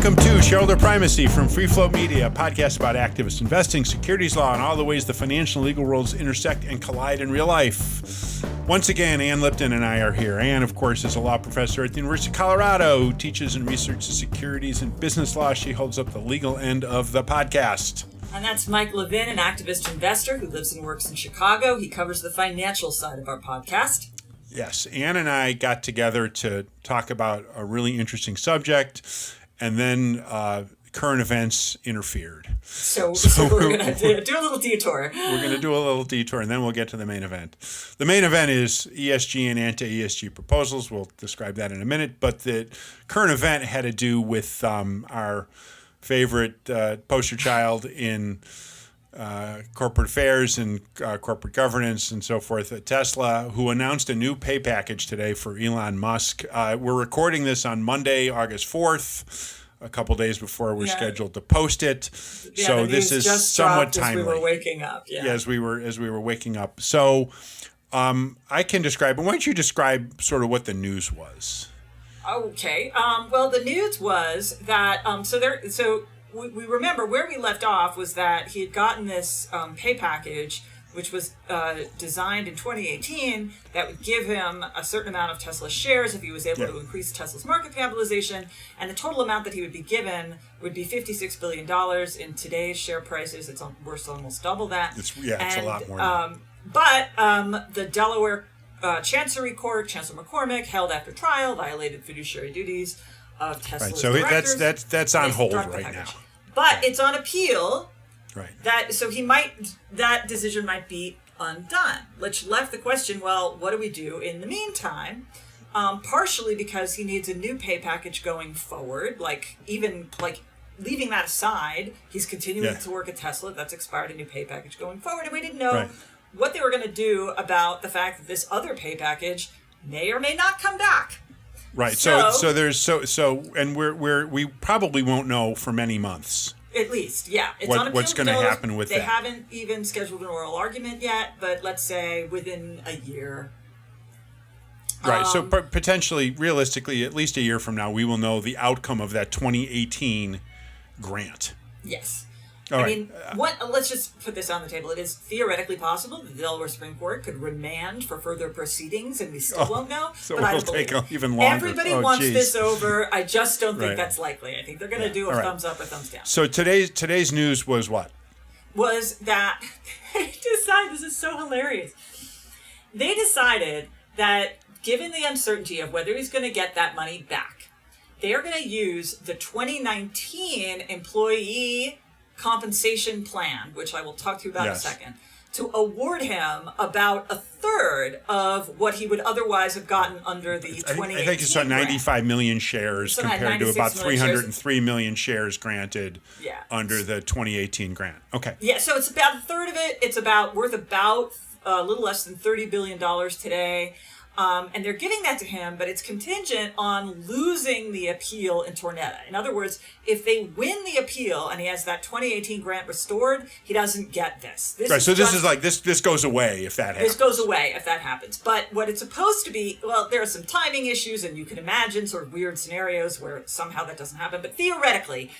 Welcome to Shareholder Primacy from Free Float Media, a podcast about activist investing, securities law, and all the ways the financial and legal worlds intersect and collide in real life. Once again, Ann Lipton and I are here. Ann, of course, is a law professor at the University of Colorado who teaches and researches securities and business law. She holds up the legal end of the podcast. And that's Mike Levin, an activist investor who lives and works in Chicago. He covers the financial side of our podcast. Yes, Ann and I got together to talk about a really interesting subject, and then current events interfered. So we're going to do a little detour. We're going to do a little detour, and then we'll get to the main event. The main event is ESG and Anti-ESG Proposals. We'll describe that in a minute. But the current event had to do with our favorite poster child in corporate affairs and corporate governance and so forth at Tesla, who announced a new pay package today for Elon Musk. We're recording this on Monday, August 4th, a couple days before we're scheduled to post it. Yeah, so this is somewhat timely. As we were waking up. Yeah, as we were waking up. So I can describe, and why don't you describe sort of what the news was? Okay. Well, the news was that we remember where we left off was that he had gotten this pay package, which was designed in 2018, that would give him a certain amount of Tesla shares if he was able to increase Tesla's market capitalization. And the total amount that he would be given would be $56 billion. In today's share prices, it's worth almost double that. It's a lot more. But the Delaware Chancery Court, Chancellor McCormick, held after trial, violated fiduciary duties of Tesla's directors. So that's on hold right now. But it's on appeal. Right. That decision might be undone, which left the question, well, what do we do in the meantime? Partially because he needs a new pay package going forward, leaving that aside, he's continuing to work at Tesla. That's expired, a new pay package going forward. And we didn't know what they were going to do about the fact that this other pay package may or may not come back. Right. And we probably won't know for many months. At least, yeah. It's on appeal. What's going to happen with that? They haven't even scheduled an oral argument yet, but let's say within a year. Right. So potentially, realistically, at least a year from now, we will know the outcome of that 2018 grant. Yes. Let's just put this on the table. It is theoretically possible that the Delaware Supreme Court could remand for further proceedings, and we still won't know. So it will take even longer. Everybody wants this over. I just don't think that's likely. I think they're going to do a thumbs up or thumbs down. So today's news was what? Was that they decided, this is so hilarious. They decided that given the uncertainty of whether he's going to get that money back, they're going to use the 2019 employee compensation plan, which I will talk to you about in a second, to award him about a third of what he would otherwise have gotten under the 2018 I think it's about 95 million shares compared to about 303 million shares granted under the 2018 grant. Okay. Yeah, so it's about a third of it. It's worth about a little less than $30 billion today. And they're giving that to him, but it's contingent on losing the appeal in Tornetta. In other words, if they win the appeal and he has that 2018 grant restored, he doesn't get this. This goes away if that happens. This goes away if that happens. But what it's supposed to be, well, there are some timing issues, and you can imagine sort of weird scenarios where somehow that doesn't happen. But theoretically,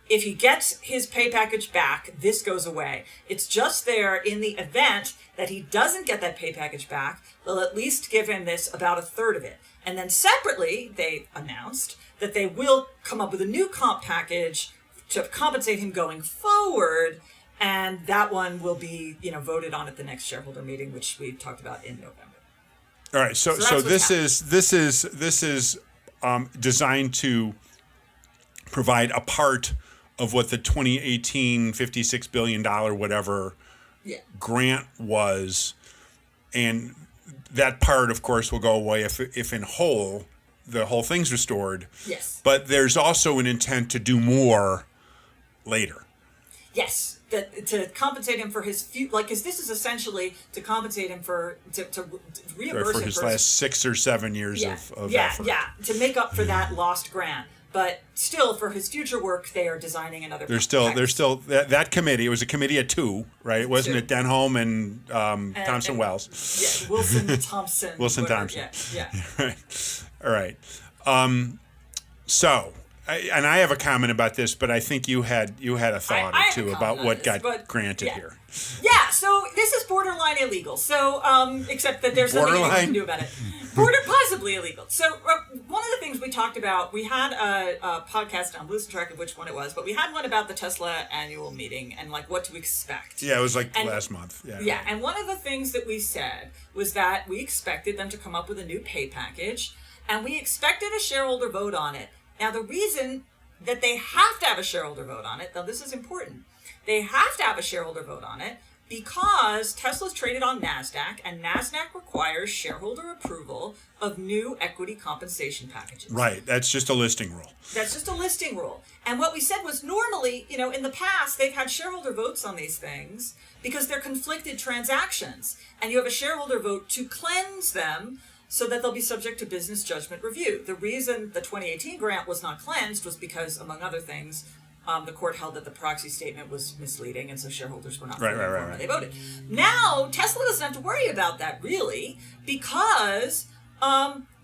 if he gets his pay package back, this goes away. It's just there in the event that he doesn't get that pay package back, they'll at least give him about a third of it. And then separately, they announced that they will come up with a new comp package to compensate him going forward, and that one will be, voted on at the next shareholder meeting, which we talked about in November. All right, so this is designed to provide a part of what the 2018 $56 billion whatever grant was, and that part, of course, will go away if in whole the whole thing's restored. Yes. But there's also an intent to do more later. Yes, to compensate him for his because this is essentially to compensate him to reimburse him for his last 6 or 7 years of effort. To make up for that lost grant. But still, for his future work, they are designing another. There's still that committee. It was a committee of two, right? It wasn't it Denholm and Thomson Wells. Yeah, Wilson Thompson. Wilson Thompson. Yeah. Right. All right. So and I have a comment about this, but I think you had a thought I or two about what got granted here. Yeah, so this is borderline illegal. So, except that there's nothing you can do about it. Possibly illegal. So, one of the things we talked about, we had a podcast, I'm losing track of which one it was, but we had one about the Tesla annual meeting and like what to expect. Yeah, it was like last month. Yeah, and one of the things that we said was that we expected them to come up with a new pay package, and we expected a shareholder vote on it. Now, the reason that they have to have a shareholder vote on it, though this is important, they have to have a shareholder vote on it because Tesla's traded on NASDAQ, and NASDAQ requires shareholder approval of new equity compensation packages. Right, that's just a listing rule. That's just a listing rule. And what we said was normally, in the past, they've had shareholder votes on these things because they're conflicted transactions, and you have a shareholder vote to cleanse them so that they'll be subject to business judgment review. The reason the 2018 grant was not cleansed was because, among other things, the court held that the proxy statement was misleading, and so shareholders were not fully informed when they voted. Now, Tesla doesn't have to worry about that, really, because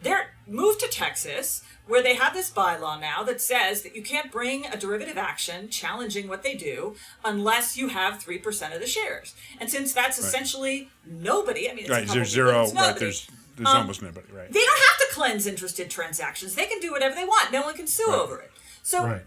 they're moved to Texas, where they have this bylaw now that says that you can't bring a derivative action challenging what they do unless you have 3% of the shares. And since that's essentially nobody, I mean, it's there's zero, nobody, there's almost nobody, right? They don't have to cleanse interested transactions. They can do whatever they want. No one can sue over it. So,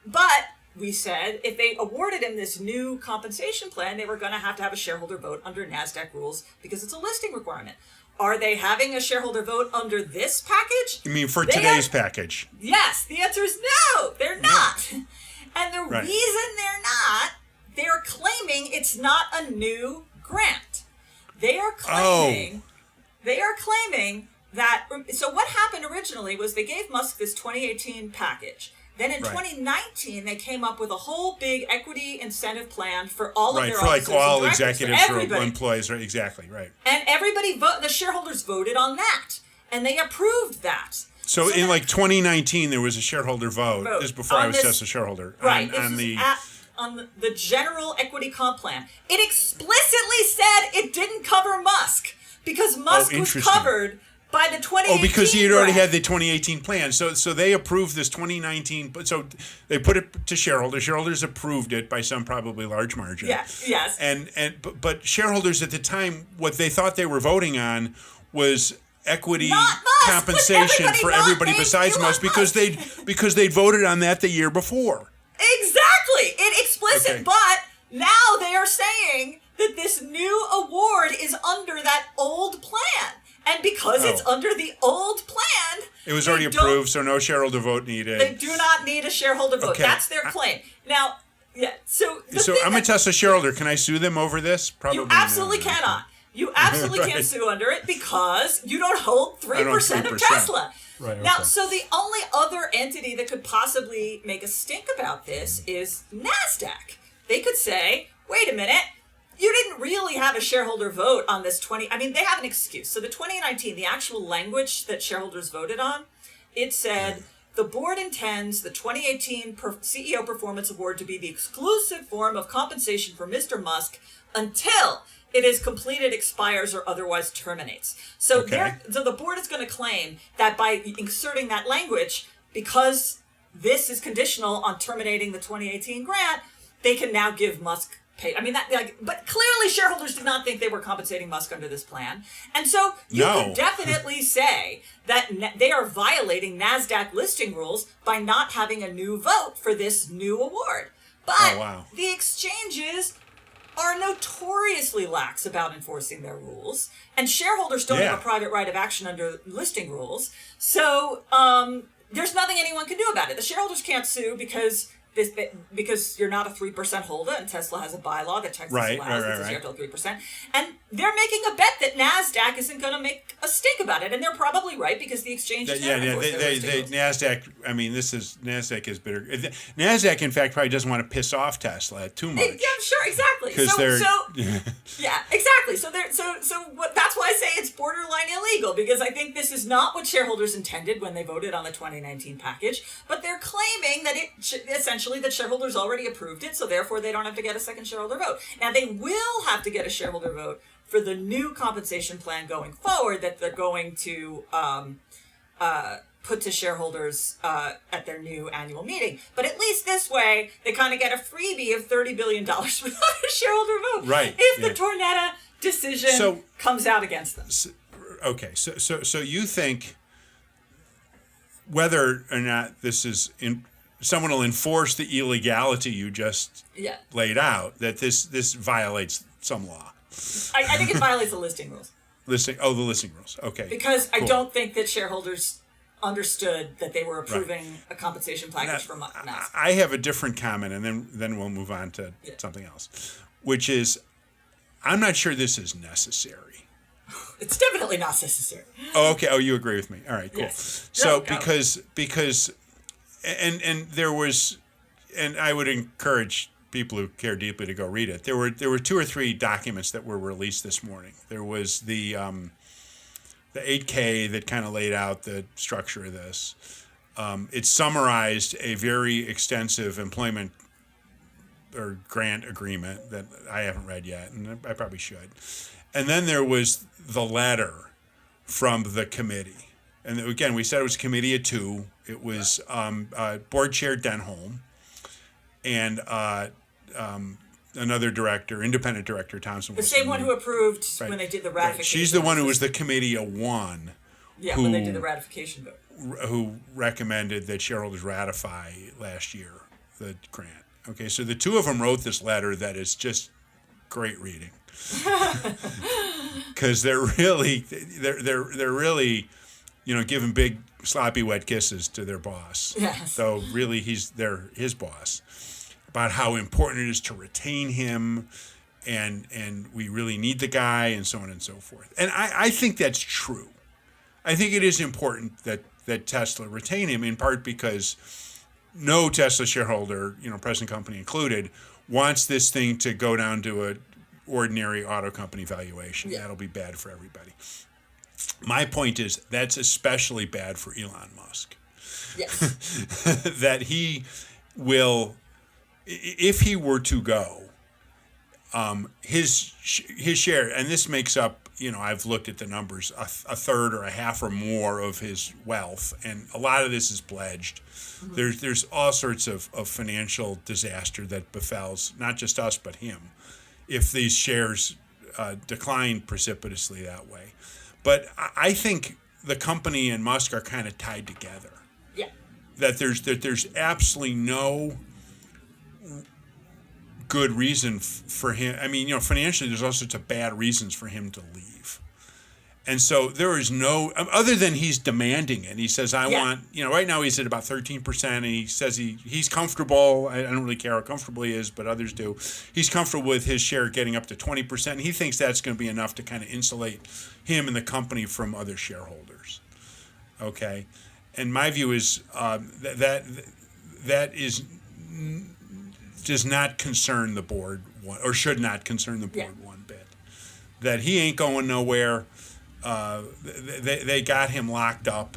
but we said if they awarded him this new compensation plan, they were going to have a shareholder vote under NASDAQ rules because it's a listing requirement. Are they having a shareholder vote under this package? You mean for today's package? Yes. The answer is no, they're not. And the reason they're not, they're claiming it's not a new grant. They are claiming that, so what happened originally was they gave Musk this 2018 package. Then in 2019, they came up with a whole big equity incentive plan for all of their officers for like all and directors, executives, for employees, right? Exactly, right. And everybody, the shareholders voted on that, and they approved that. So in like 2019, there was a shareholder vote. This is before I was just a shareholder. Right. On the general equity comp plan. It explicitly said it didn't cover Musk because Musk was covered by the 2018 because he had already had the 2018 plan. So they approved this 2019. But so they put it to shareholders. Shareholders approved it by some probably large margin. Yes. But shareholders at the time, what they thought they were voting on was equity compensation for everybody besides Musk because they'd voted on that the year before. Exactly. Explicit. But now they are saying that this new award is under that old plan. And because it's under the old plan, it was already approved, so no shareholder vote needed. They do not need a shareholder vote. Okay. That's their claim. Now, so I'm a Tesla shareholder. Can I sue them over this? Probably you absolutely cannot. You absolutely can't sue under it because you don't hold 3% of Tesla. Right, okay. Now, so the only other entity that could possibly make a stink about this is NASDAQ. They could say, wait a minute, you didn't really have a shareholder vote on this they have an excuse. So the 2019, the actual language that shareholders voted on, it said, the board intends the 2018 CEO Performance Award to be the exclusive form of compensation for Mr. Musk until it is completed, expires, or otherwise terminates. So, so the board is going to claim that by inserting that language, because this is conditional on terminating the 2018 grant, they can now give Musk pay. But clearly shareholders did not think they were compensating Musk under this plan. And so you could definitely say that they are violating NASDAQ listing rules by not having a new vote for this new award. But the exchanges are notoriously lax about enforcing their rules, and shareholders don't have a private right of action under listing rules. So there's nothing anyone can do about it. The shareholders can't sue because you're not a 3% holder, and Tesla has a bylaw that Texas allows that says you have to hold 3%. And they're making a bet that NASDAQ isn't going to make a stink about it, and they're probably right because the exchange is NASDAQ. NASDAQ is bitter. NASDAQ, in fact, probably doesn't want to piss off Tesla too much. Yeah, sure, exactly. Exactly. So that's why I say it's borderline illegal, because I think this is not what shareholders intended when they voted on the 2019 package, but they're claiming that essentially that shareholders already approved it, so therefore they don't have to get a second shareholder vote. Now, they will have to get a shareholder vote for the new compensation plan going forward that they're going to put to shareholders at their new annual meeting. But at least this way, they kind of get a freebie of $30 billion without a shareholder vote. Right. If the Tornetta decision comes out against them. So you think whether or not this is someone will enforce the illegality you just laid out, that this violates some law? I think it violates the listing rules. The listing rules. Okay. Because cool. I don't think that shareholders understood that they were approving a compensation package for Musk. I have a different comment, and then we'll move on to something else, which is I'm not sure this is necessary. It's definitely not necessary. Oh, okay. Oh, you agree with me. All right, cool. Yes. So because and there was, and I would encourage people who care deeply to go read it. There were 2 or 3 documents that were released this morning. There was the 8K that kind of laid out the structure of this. It summarized a very extensive employment or grant agreement that I haven't read yet, and I probably should. And then there was the letter from the committee. And again, we said it was a committee of 2. It was Board Chair Denholm and another director, independent director, Thompson. The same one who approved when they did the ratification. Right. She's the one who was the committee of 1. Yeah, when they did the ratification vote. Who recommended that shareholders ratify last year the grant. Okay, so the 2 of them wrote this letter that is just great reading. Because they're really, giving big sloppy wet kisses to their boss. Yes. So really, they're his boss. About how important it is to retain him, and we really need the guy, and so on and so forth. And I think that's true. I think it is important that Tesla retain him, in part because no Tesla shareholder, present company included, wants this thing to go down to a ordinary auto company valuation. Yeah. That'll be bad for everybody. My point is that's especially bad for Elon Musk. Yes. That he will, if he were to go, his share, and this makes up, I've looked at the numbers, a third or a half or more of his wealth, and a lot of this is pledged. Mm-hmm. There's all sorts of financial disaster that befalls not just us but him if these shares decline precipitously that way. But I think the company and Musk are kind of tied together. Yeah. That there's absolutely no good reason for him. I mean, financially, there's all sorts of bad reasons for him to leave. And so there is no, other than he's demanding it. He says, I want, right now he's at about 13%, and he says he's comfortable. I don't really care how comfortable he is, but others do. He's comfortable with his share getting up to 20%. And he thinks that's going to be enough to kind of insulate him and the company from other shareholders. Okay? And my view is that does not concern the board, or should not concern the board one bit. That he ain't going nowhere. They got him locked up,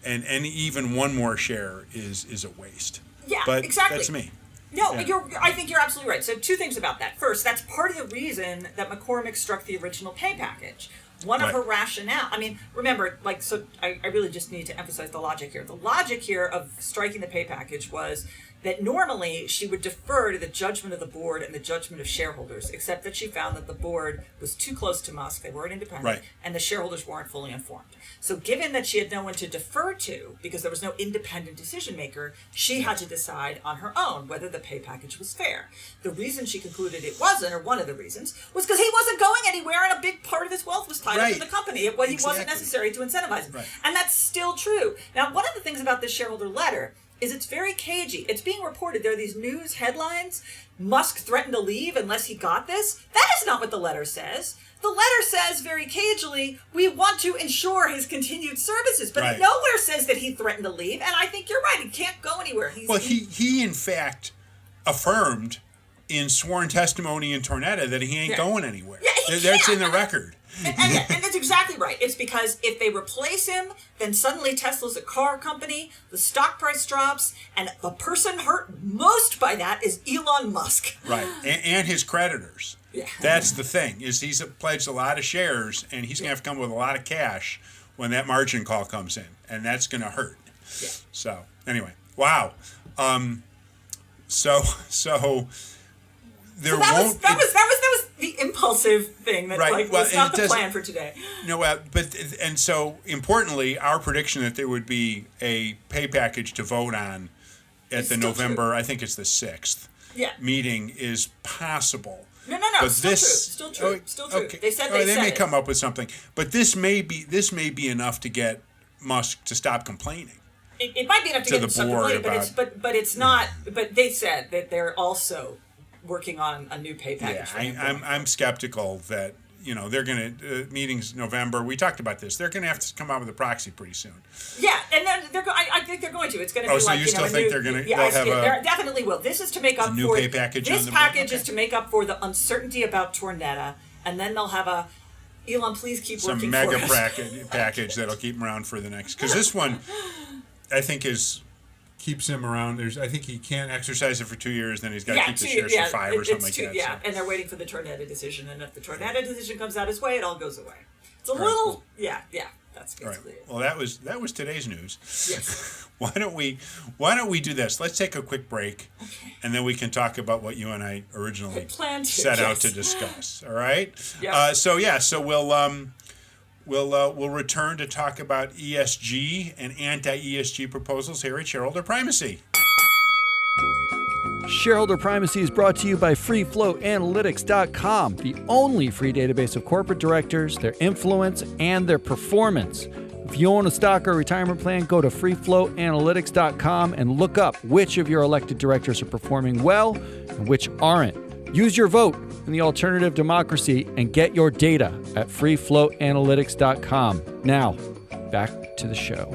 and even one more share is a waste. Yeah, but exactly. That's me. No, I think you're absolutely right. So 2 things about that. First, that's part of the reason that McCormick struck the original pay package. One of her rationale, remember, I really just need to emphasize the logic here. The logic here of striking the pay package was that normally she would defer to the judgment of the board and the judgment of shareholders, except that she found that the board was too close to Musk, they weren't independent, and the shareholders weren't fully informed. So given that she had no one to defer to, because there was no independent decision maker, she had to decide on her own whether the pay package was fair. The reason she concluded it wasn't, or one of the reasons, was because he wasn't going anywhere, and a big part of his wealth was tied up in the company. He wasn't necessary to incentivize him. Right. And that's still true. Now, one of the things about this shareholder letter is it's very cagey. It's being reported. There are these news headlines. Musk threatened to leave unless he got this. That is not what the letter says. The letter says very cagely, we want to ensure his continued services. But it nowhere says that he threatened to leave. And I think you're right. He can't go anywhere. He in fact affirmed in sworn testimony in Tornetta that he ain't going anywhere. Yeah, that's in the record. And that's exactly right. It's because if they replace him, then suddenly Tesla's a car company, the stock price drops, and the person hurt most by that is Elon Musk. Right, and his creditors. Yeah. That's the thing, is he's pledged a lot of shares, and he's going to have to come with a lot of cash when that margin call comes in, and that's going to hurt. Yeah. So anyway, wow. So there won't. That was the impulsive thing that Right. was not the plan for today. No, and so importantly, our prediction that there would be a pay package to vote on at It's the still November, true. I think it's the 6th Yeah. meeting is possible. No. But Still true. Still true. Okay. They said they said may it. come up with something, but this may be enough to get Musk to stop complaining. It might be enough to To get the something board late, but it's not. But they said that they're also working on a new pay package. Yeah, I'm skeptical that they're going to meetings November. We talked about this. They're going to have to come out with a proxy pretty soon. Yeah, and then I think they're going to. It's going to be so like you still think they're going to? Yeah, they definitely will. This is to make up new for pay package. This on package okay. is to make up for the uncertainty about Tornetta, and then they'll have a Elon. Please keep some working mega for us. package that'll keep him around for the next. Because this one, I think keeps him around. I think he can't exercise it for 2 years, then he's got to keep the shares for 5 or something like that. Yeah, and they're waiting for the Tornetta decision, and if the Tornetta decision comes out his way, it all goes away. It's a little, cool. yeah. That's All right. basically it. Well, that was today's news. Yes. Why don't we do this? Let's take a quick break, and then we can talk about what you and I originally set out to discuss. All right. Yeah. So we'll return to talk about ESG and anti-ESG proposals here at Shareholder Primacy. Shareholder Primacy is brought to you by FreeFlowAnalytics.com, the only free database of corporate directors, their influence, and their performance. If you own a stock or retirement plan, go to FreeFlowAnalytics.com and look up which of your elected directors are performing well and which aren't. Use your vote in the alternative democracy and get your data at FreeFlowAnalytics.com. Now, back to the show.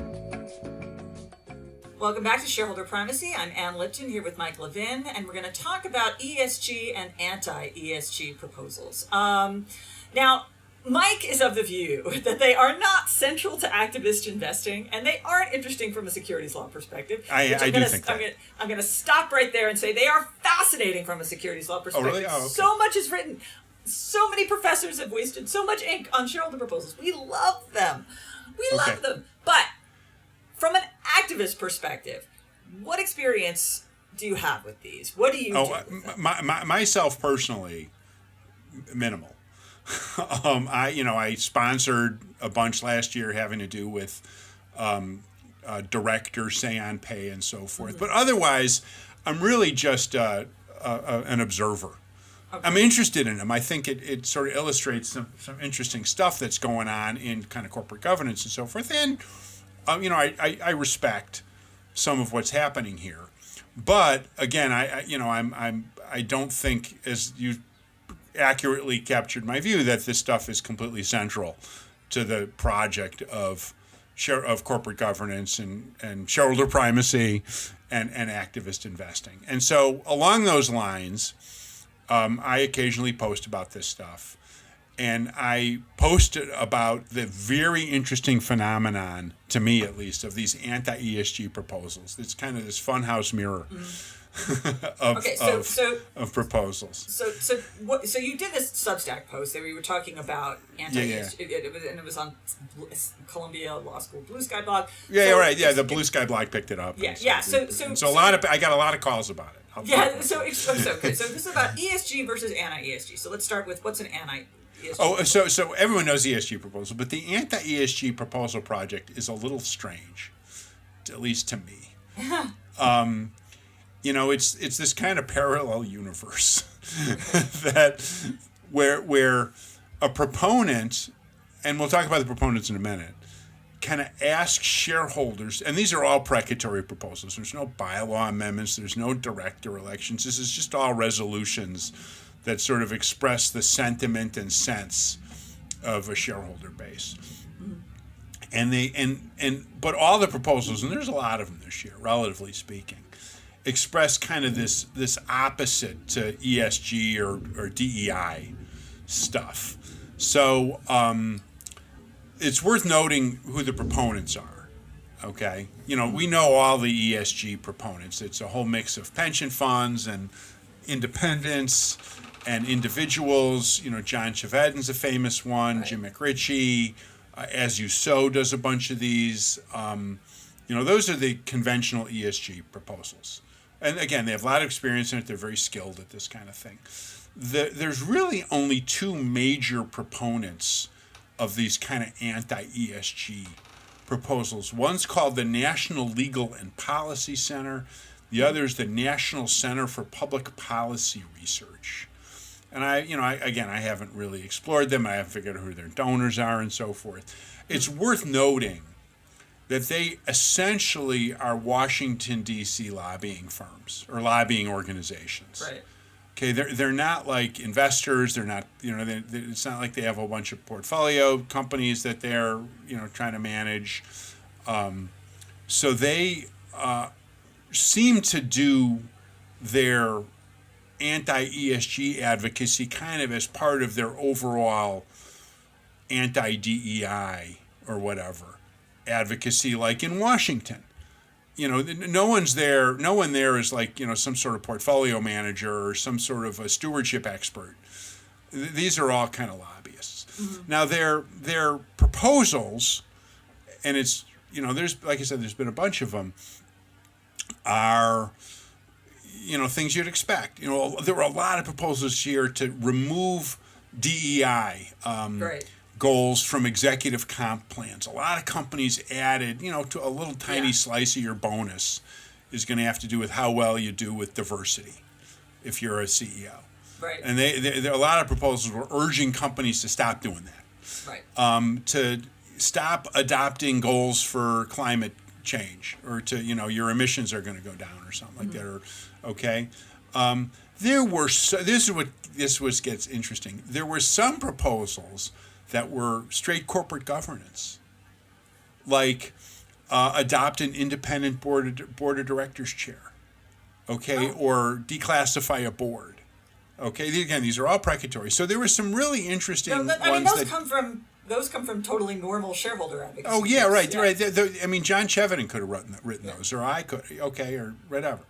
Welcome back to Shareholder Primacy. I'm Ann Lipton here with Mike Levin, and we're going to talk about ESG and anti-ESG proposals. Now, Mike is of the view that they are not central to activist investing, and they aren't interesting from a securities law perspective. I do think that. I'm going to stop right there and say they are fascinating from a securities law perspective. Oh, really? Oh, okay. So much is written. So many professors have wasted so much ink on shareholder proposals. We love them. We love them. But from an activist perspective, what experience do you have with these? What do you do with them? Myself personally, minimal. I sponsored a bunch last year having to do with director say-on pay and so forth. Mm-hmm. But otherwise, I'm really just an observer. Okay. I'm interested in them. I think it sort of illustrates some interesting stuff that's going on in kind of corporate governance and so forth. And I respect some of what's happening here, but again, I don't think, as you accurately captured my view, that this stuff is completely central to the project of corporate governance and shareholder primacy and activist investing. And so along those lines, I occasionally post about this stuff. And I posted about the very interesting phenomenon, to me at least, of these anti-ESG proposals. It's kind of this funhouse mirror of proposals. So you did this Substack post that we were talking about anti-ESG, and it was on Columbia Law School Blue Sky blog. Yeah, right. Yeah, the Blue Sky blog picked it up. Yeah. I got a lot of calls about it. So this is about ESG versus anti-ESG. So let's start with what's an anti-ESG. So everyone knows the ESG proposal, but the anti-ESG proposal project is a little strange, at least to me. It's this kind of parallel universe that where a proponent, and we'll talk about the proponents in a minute, kind of ask shareholders, and these are all precatory proposals. There's no bylaw amendments. There's no director elections. This is just all resolutions that sort of express the sentiment and sense of a shareholder base. But all the proposals, and there's a lot of them this year, relatively speaking, express kind of this opposite to ESG or DEI stuff. So it's worth noting who the proponents are. Okay, we know all the ESG proponents. It's a whole mix of pension funds and independents and individuals. John Chevedden's a famous one. Right. Jim McRitchie, As You Sow does a bunch of these. Those are the conventional ESG proposals. And again, they have a lot of experience in it. They're very skilled at this kind of thing. There's really only two major proponents of these kind of anti-ESG proposals. One's called the National Legal and Policy Center. The other is the National Center for Public Policy Research. And I haven't really explored them. I haven't figured out who their donors are and so forth. It's worth noting that they essentially are Washington, D.C. lobbying firms or lobbying organizations. Right. Okay, they're not like investors. They're not, it's not like they have a bunch of portfolio companies that they're, trying to manage. So they seem to do their anti-ESG advocacy kind of as part of their overall anti-DEI or whatever advocacy, like in Washington. No one there is like, some sort of portfolio manager or some sort of a stewardship expert. These are all kind of lobbyists. Mm-hmm. Now their proposals, and it's, there's, like I said, there's been a bunch of them, are, things you'd expect. There were a lot of proposals here to remove DEI. Right. Goals from executive comp plans. A lot of companies added, to a little tiny slice of your bonus is going to have to do with how well you do with diversity if you're a CEO. Right. And there a lot of proposals were urging companies to stop doing that. Right. To stop adopting goals for climate change, or to, your emissions are going to go down or something like that. Or, okay. This gets interesting. There were some proposals that were straight corporate governance, like adopt an independent board of directors chair, okay, or declassify a board, okay. Again, these are all precatory. So there were some really interesting ones. Those come from totally normal shareholder advocacy. Oh yeah, right, yeah. Right. John Chevedden could have written those, or I could, okay, or whatever.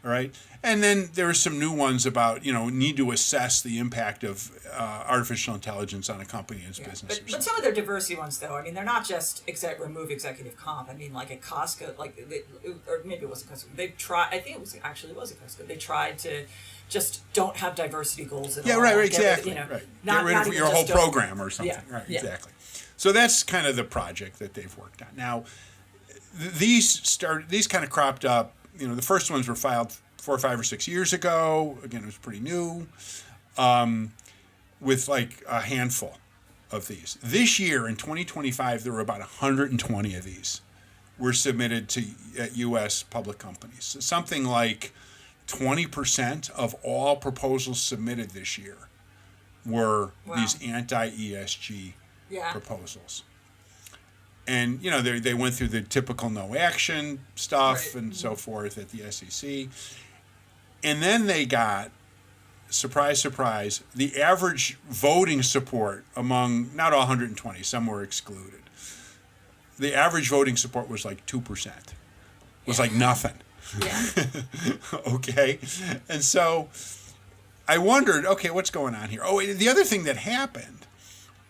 All right, and then there are some new ones about need to assess the impact of artificial intelligence on a company and its business. But some of their diversity ones, though, they're not just remove executive comp. Like at Costco, or maybe it wasn't Costco. They tried. I think it was a Costco. They tried to just don't have diversity goals at all. Yeah, right, exactly. Get rid of your whole program or something. Yeah, right, exactly. So that's kind of the project that they've worked on. Now, these kind of cropped up. The first ones were filed 4 or 5 or 6 years ago. Again, it was pretty new, with like a handful of these. This year, in 2025, there were about 120 of these were submitted to U.S. public companies. So something like 20% of all proposals submitted this year were these anti-ESG proposals. And, they went through the typical no action stuff and so forth at the SEC. And then they got, surprise, surprise, the average voting support among, not all 120, some were excluded. The average voting support was like 2%. It was like nothing. Yeah. Okay? And so I wondered, okay, what's going on here? Oh, the other thing that happened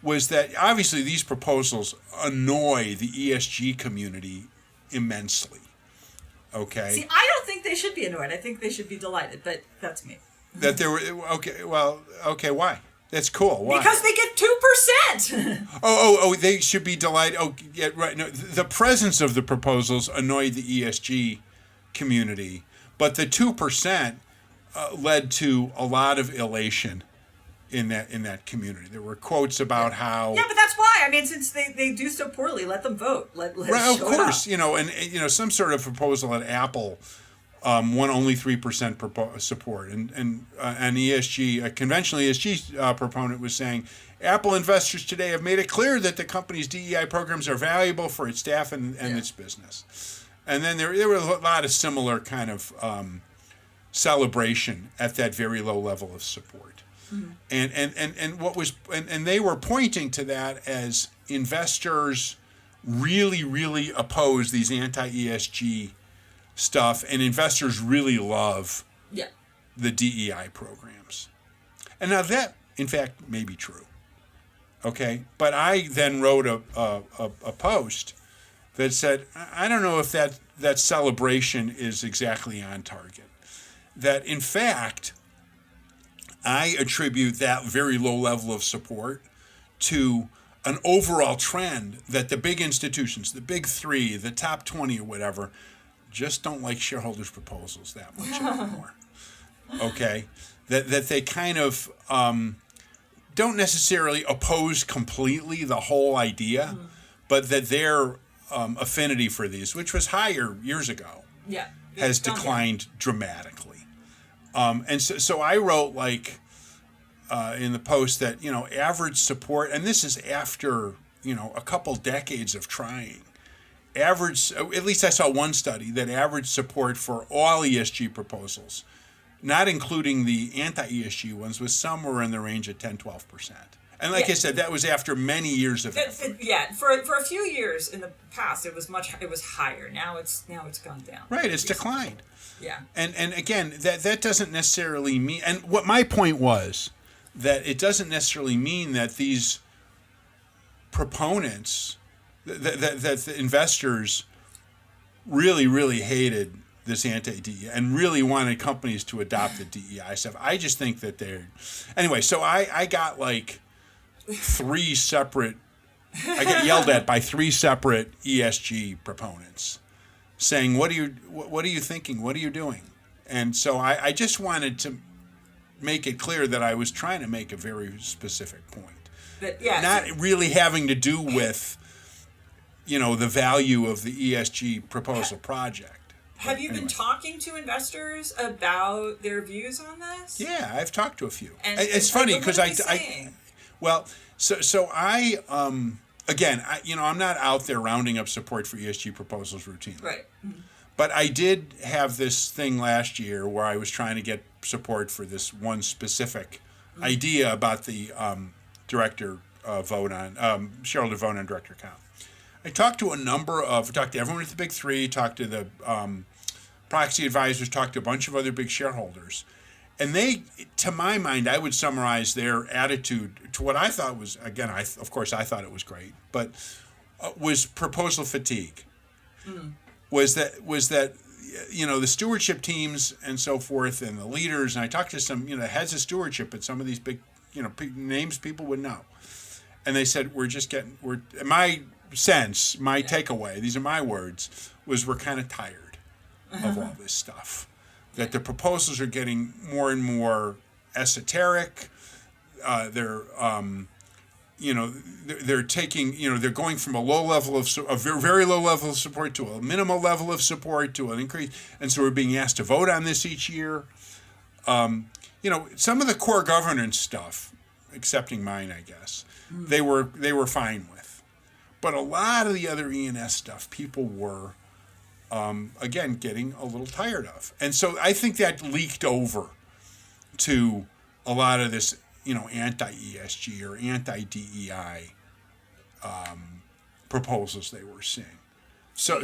was that obviously these proposals annoy the ESG community immensely. Okay. See, I don't think they should be annoyed. I think they should be delighted, but that's me. That there were why? That's cool. Why? Because they get 2%. Oh, they should be delighted. Oh, yeah, right. No, the presence of the proposals annoyed the ESG community, but the 2% led to a lot of elation in that community. There were quotes about how... Yeah, but that's why. Since they do so poorly, let them vote. Let right, of course, and some sort of proposal at Apple won only 3% support, and an ESG, a conventional ESG proponent was saying, Apple investors today have made it clear that the company's DEI programs are valuable for its staff and its business. And then there were a lot of similar kind of celebration at that very low level of support. Mm-hmm. And they were pointing to that as investors really, really oppose these anti-ESG stuff, and investors really love the DEI programs. And now that, in fact, may be true. Okay, but I then wrote a post that said, I don't know if that celebration is exactly on target. That in fact, I attribute that very low level of support to an overall trend that the big institutions, the big three, the top 20 or whatever, just don't like shareholders' proposals that much anymore. Okay? That they kind of don't necessarily oppose completely the whole idea, but that their affinity for these, which was higher years ago, has declined dramatically. And so I wrote in the post that, average support, and this is after, a couple decades of trying, average, at least I saw one study, that average support for all ESG proposals, not including the anti-ESG ones, was somewhere in the range of 10-12%. And I said, that was after many years of effort. For a few years in the past, it was higher. Now it's gone down. Right, it's declined. Yeah. And again, that doesn't necessarily mean, and what my point was, that it doesn't necessarily mean that these proponents, that the investors really, really hated this anti-DEI and really wanted companies to adopt the DEI stuff. I just think that anyway, so I got I get yelled at by 3 separate ESG proponents saying, what are you thinking? What are you doing? And so I just wanted to make it clear that I was trying to make a very specific point. Not really having to do with, the value of the ESG proposal project. Have you been talking to investors about their views on this? Yeah, I've talked to a few. And it's funny because I again, I'm not out there rounding up support for ESG proposals routinely. Right. Mm-hmm. But I did have this thing last year where I was trying to get support for this one specific idea about the shareholder vote on director count. I talked to everyone at the big three, talked to the proxy advisors, talked to a bunch of other big shareholders. And they, to my mind, I would summarize their attitude to what I thought was, again, I thought it was great, but was proposal fatigue. Was that the stewardship teams and so forth and the leaders, and I talked to some, heads of stewardship at some of these big, names people would know. And they said, my sense, my takeaway, these are my words, was we're kind of tired of all this stuff. That the proposals are getting more and more esoteric. They're taking, they're going from a very low level of support to a minimal level of support to an increase. And so we're being asked to vote on this each year. Some of the core governance stuff, excepting mine, I guess, they were fine with. But a lot of the other E&S stuff, people were, again, getting a little tired of. And so I think that leaked over to a lot of this, anti-ESG or anti-DEI proposals they were seeing. So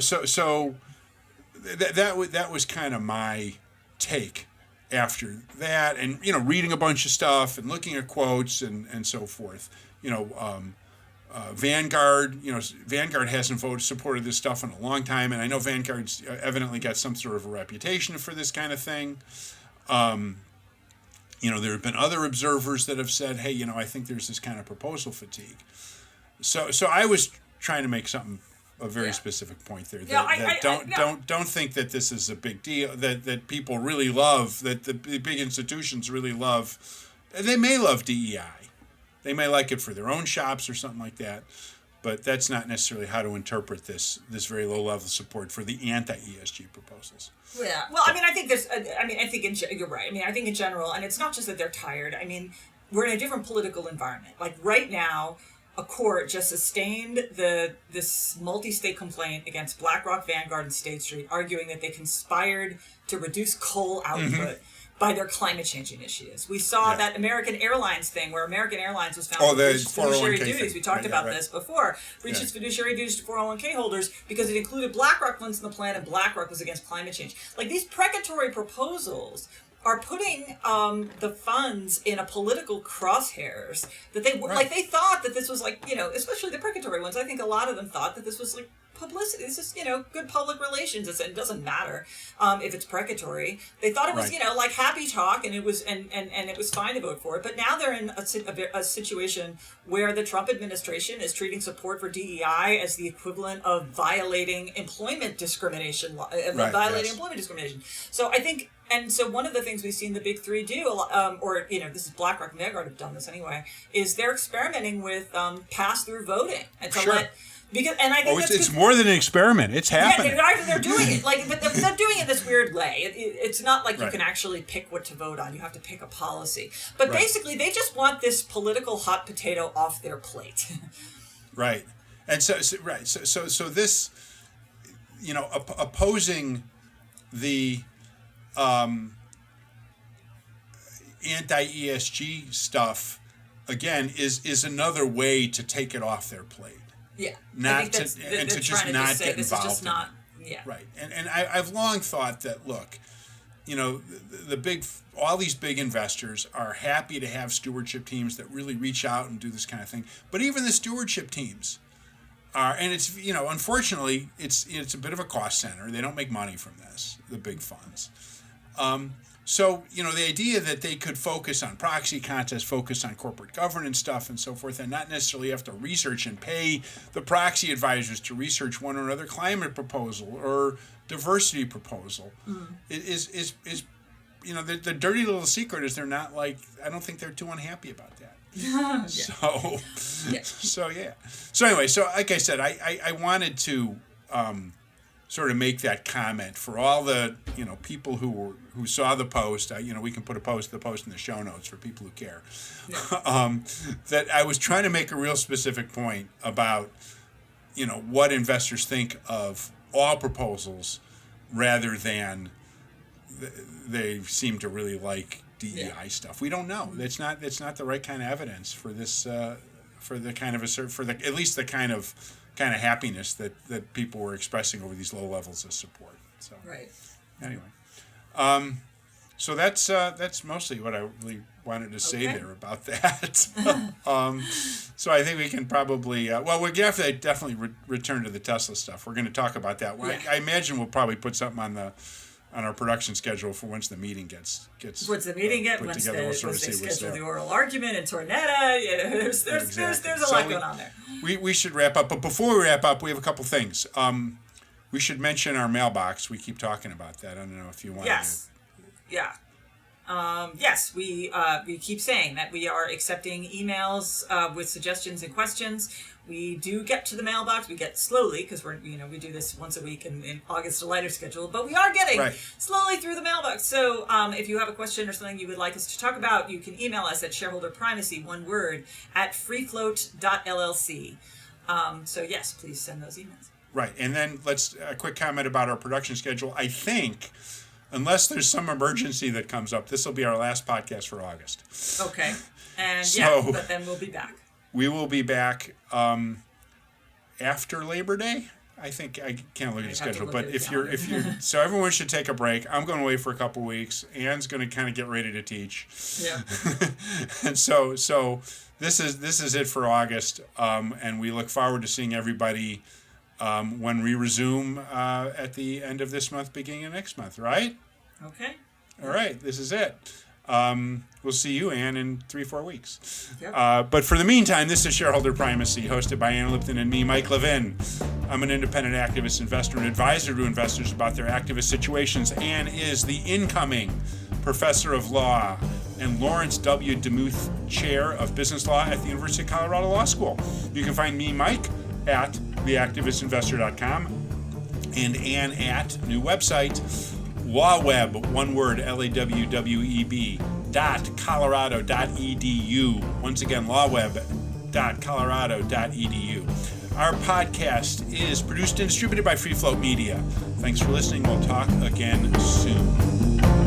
that was kind of my take after that, and reading a bunch of stuff and looking at quotes and so forth. Vanguard, Vanguard hasn't supported this stuff in a long time, and I know Vanguard's evidently got some sort of a reputation for this kind of thing. There have been other observers that have said, hey, I think there's this kind of proposal fatigue. So I was trying to make a very specific point there. Don't think that this is a big deal, that people really love, that the big institutions really love. They may love DEI. They may like it for their own shops or something like that, but that's not necessarily how to interpret this very low level support for the anti-ESG proposals. Yeah. Well, I think you're right. I think in general, and it's not just that they're tired. We're in a different political environment. Like right now, a court just sustained this multi-state complaint against BlackRock, Vanguard, and State Street, arguing that they conspired to reduce coal output by their climate change initiatives. We saw that American Airlines thing where American Airlines was found to breach fiduciary duties. We talked about this before. Breaches fiduciary duties to 401k holders because it included BlackRock funds in the plan and BlackRock was against climate change. Like these precatory proposals are putting the funds in a political crosshairs that they Right. like. They thought that this was like, especially the purgatory ones. I think a lot of them thought that this was like publicity. This is good public relations. It doesn't matter if it's precatory. They thought it was Right. like happy talk, and it was and it was fine to vote for it. But now they're in a situation where the Trump administration is treating support for DEI as the equivalent of violating employment discrimination law, employment discrimination. So I think. And so one of the things we've seen the big three do, this is BlackRock and Vanguard have done this anyway, is they're experimenting with pass-through voting. And so Sure. and I think it's more than an experiment. It's happening. Yeah, they're doing it. But they're doing it this weird way. It's not like you Right. can actually pick what to vote on. You have to pick a policy. But Right. basically, they just want this political hot potato off their plate. Right. And so this, opposing the anti-ESG stuff, again, is another way to take it off their plate. Yeah. Not to just not get involved. Right. And I've long thought that, look, all these big investors are happy to have stewardship teams that really reach out and do this kind of thing. But even the stewardship teams are, and it's, unfortunately, it's a bit of a cost center. They don't make money from this, the big funds. So, the idea that they could focus on proxy contests, focus on corporate governance stuff and so forth, and not necessarily have to research and pay the proxy advisors to research one or another climate proposal or diversity proposal is the dirty little secret is they're not I don't think they're too unhappy about that. Yeah. So anyway, like I said, I wanted to sort of make that comment for all the people who saw the post. We can put the post in the show notes for people who care. Yeah. That I was trying to make a real specific point about what investors think of all proposals, rather than they seem to really like DEI stuff. We don't know. That's not the right kind of evidence for this for the kind of at least the kind of happiness that people were expressing over these low levels of support. So Right. Anyway, so that's mostly what I really wanted to say there about that. So I think we can probably we're going to definitely return to the Tesla stuff. We're going to talk about that. Yeah. I imagine we'll probably put something on our production schedule for once the meeting gets Once the meeting put once together. We'll they sort of see what's schedule there. the oral argument in Tornetta. There's a lot going on there. We should wrap up, but before we wrap up, we have a couple things. We should mention our mailbox. We keep talking about that. I don't know if you want Yes. Yeah. Yes, we keep saying that we are accepting emails with suggestions and questions. We do get to the mailbox. We get slowly because we do this once a week in August, a lighter schedule, but we are getting slowly through the mailbox. So if you have a question or something you would like us to talk about, you can email us at shareholderprimacy, one word, at freefloat.llc. So yes, please send those emails. Right, and then a quick comment about our production schedule. I think, unless there's some emergency that comes up, this will be our last podcast for August. Okay, and but then we'll be back. We will be back after Labor Day. I think I can't look at the schedule, but if you're so everyone should take a break. I'm going away for a couple weeks. Ann's going to kind of get ready to teach. Yeah. And so this is it for August, and we look forward to seeing everybody when we resume at the end of this month, beginning of next month. Right? Okay. All right. This is it. We'll see you, Ann, in 3-4 weeks. Yep. But for the meantime, this is Shareholder Primacy, hosted by Ann Lipton and me, Mike Levin. I'm an independent activist investor and advisor to investors about their activist situations. Ann is the incoming professor of law and Lawrence W. Demuth Chair of Business Law at the University of Colorado Law School. You can find me, Mike, at theactivistinvestor.com and Ann at new website, LawWeb, one word, LAWWEB, .colorado.edu. Once again, lawweb.colorado.edu. Our podcast is produced and distributed by Free Float Media. Thanks for listening. We'll talk again soon.